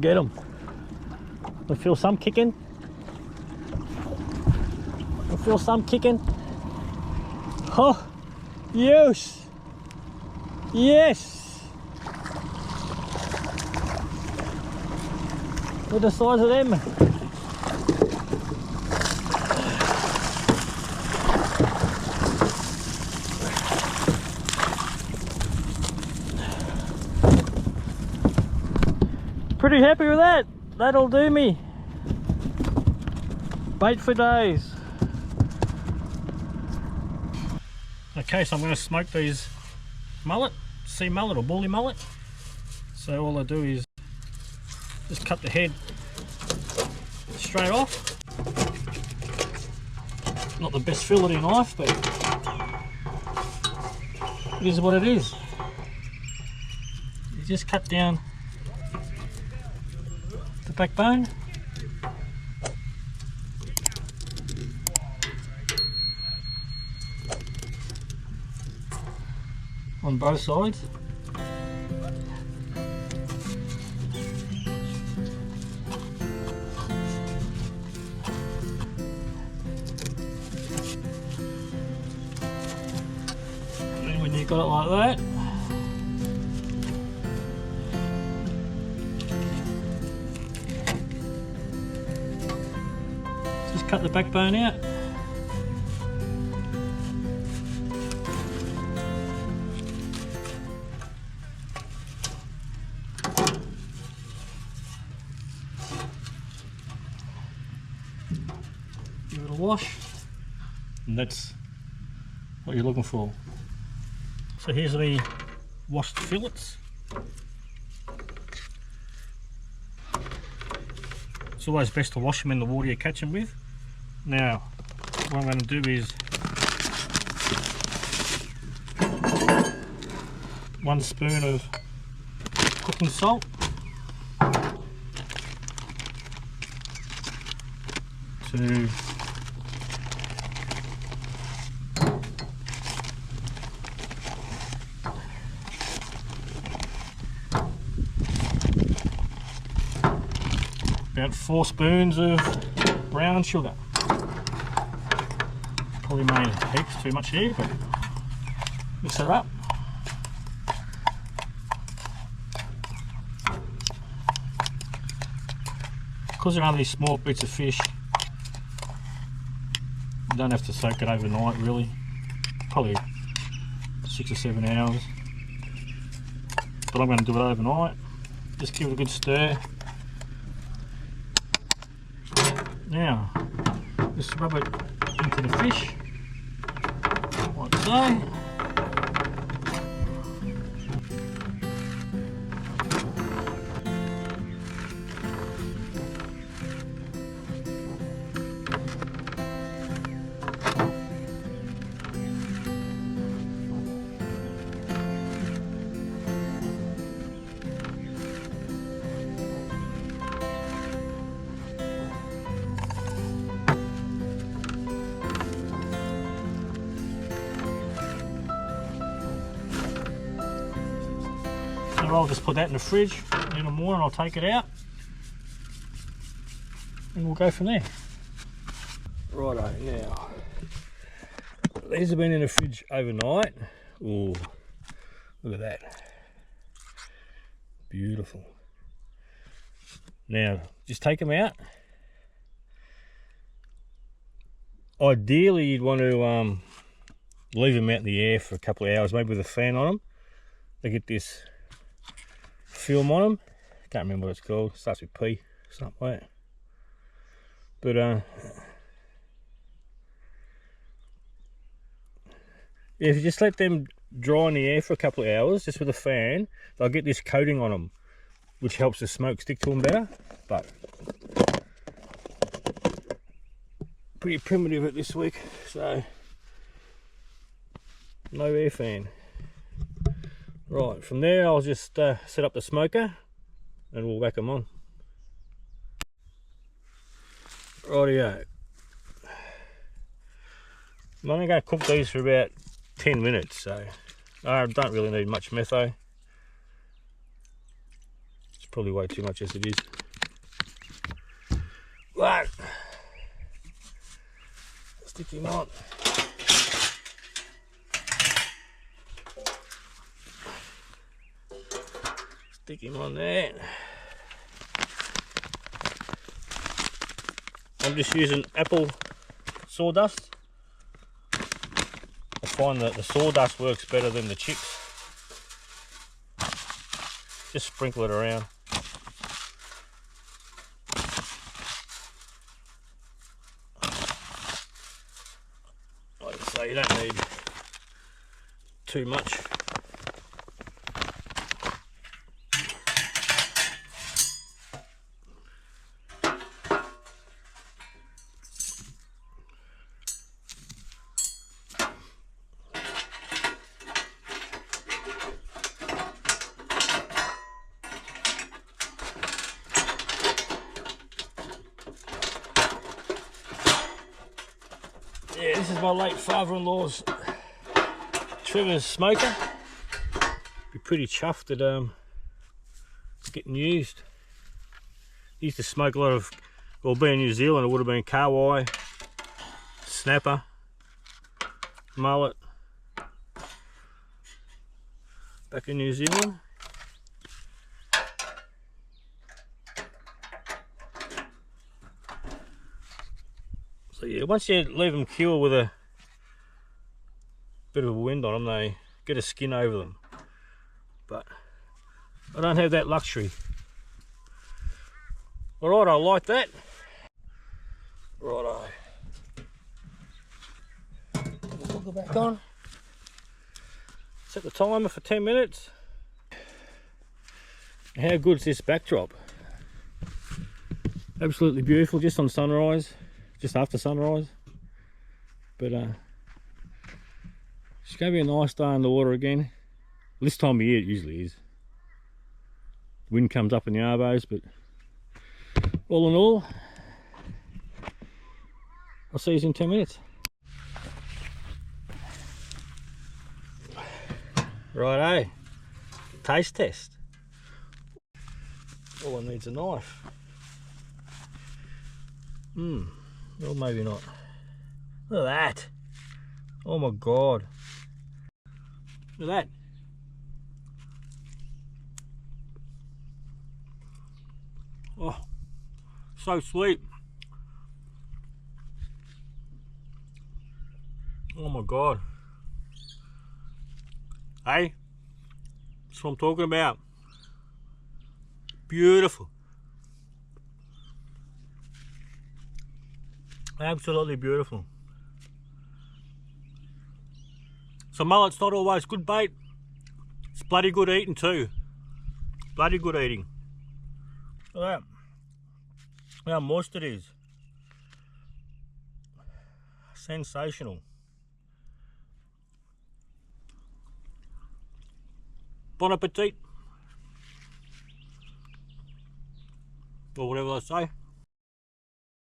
get them. I feel some kicking. I feel some kicking. Oh, yes. Yes. Look at the size of them. Pretty happy with that. That'll do me. Bait for days. Okay, so I'm going to smoke these mullet, sea mullet or bully mullet. So all I do is just cut the head straight off. Not the best fillet knife, but it is what it is. You just cut down the backbone. On both sides. And then when you got it like that, just cut the backbone out. Give it a wash, and that's what you're looking for. So here's the washed fillets. It's always best to wash them in the water you catch them with. Now, what I'm going to do is 1 spoon of cooking salt, 2 about 4 spoons of brown sugar. Probably made heaps too much here, but mix it up. Because they're only small bits of fish, you don't have to soak it overnight really. Probably 6 or 7 hours. But I'm going to do it overnight. Just give it a good stir. Now, just rub it into the fish, like so. I'll just put that in the fridge a little more and I'll take it out and we'll go from there. Righto, now these have been in the fridge overnight. Ooh, look at that. Beautiful. Now just take them out. Ideally you'd want to leave them out in the air for a couple of hours, maybe with a fan on them. They get this film on them. Can't remember what it's called. It starts with P, something like that. But if you just let them dry in the air for a couple of hours, just with a fan, they'll get this coating on them, which helps the smoke stick to them better. But pretty primitive at this week, so no air fan. Right, from there I'll just set up the smoker and we'll whack them on. Rightio. I'm only going to cook these for about 10 minutes, so I don't really need much metho. It's probably way too much as it is. Right. Stick him on. Stick him on there. I'm just using apple sawdust. I find that the sawdust works better than the chips. Just sprinkle it around. Like I say, you don't need too much. Yeah, this is my late father-in-law's Trevor's smoker. Be pretty chuffed that it's getting used. He used to smoke a lot of, well, being in New Zealand, it would have been Kawai, snapper, mullet. Back in New Zealand. So yeah, once you leave them cure with a bit of a wind on them, they get a skin over them. But I don't have that luxury. Alright, I like that. Righto. Put it back on. Set the timer for 10 minutes. How good's this backdrop? Absolutely beautiful, just on sunrise. Just after sunrise, but it's going to be a nice day on the water again. This time of year it usually is. Wind comes up in the arbows, but all in all, I'll see you in 10 minutes. Righto, taste test. All I need's a knife. Well, maybe not. Look at that. Oh my god. Look at that. Oh, so sweet. Oh my god. Hey, that's what I'm talking about. Beautiful. Absolutely beautiful. So mullet's not always good bait. It's bloody good eating too. Bloody good eating. Look at that. How moist it is. Sensational. Bon appetit. Or whatever they say.